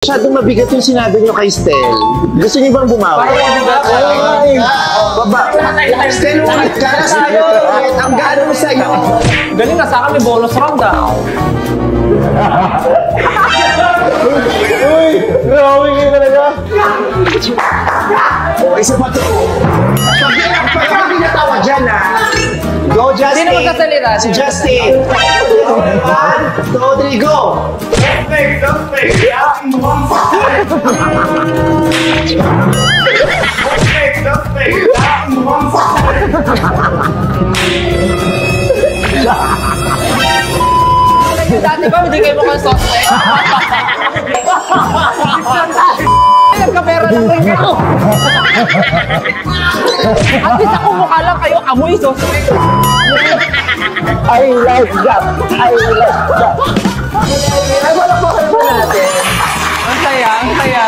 Masyadong mabigat yung sinabi nyo kay Stel. Gusto niyo bang bumawi? Ay! Baba! Stel, ulit ka na sa'yo! Ang gano'n mo sa'yo! Galing na sa akin, may bonus round ah. Uy! Grabe kayo talaga! O, isa pa to. Pag hindi natawa dyan ah. Go, Justin! Sino magkasalita? Si Justin! 1, 2, 3, go! Don't fake! Dati ba, hindi kayo mukhang suspect? Nagkapera lang rin kayo. At least ako mukha lang kayo, amoy suspect. I like that! I like that! Ay, wala po kayo natin. Ang saya, ang saya.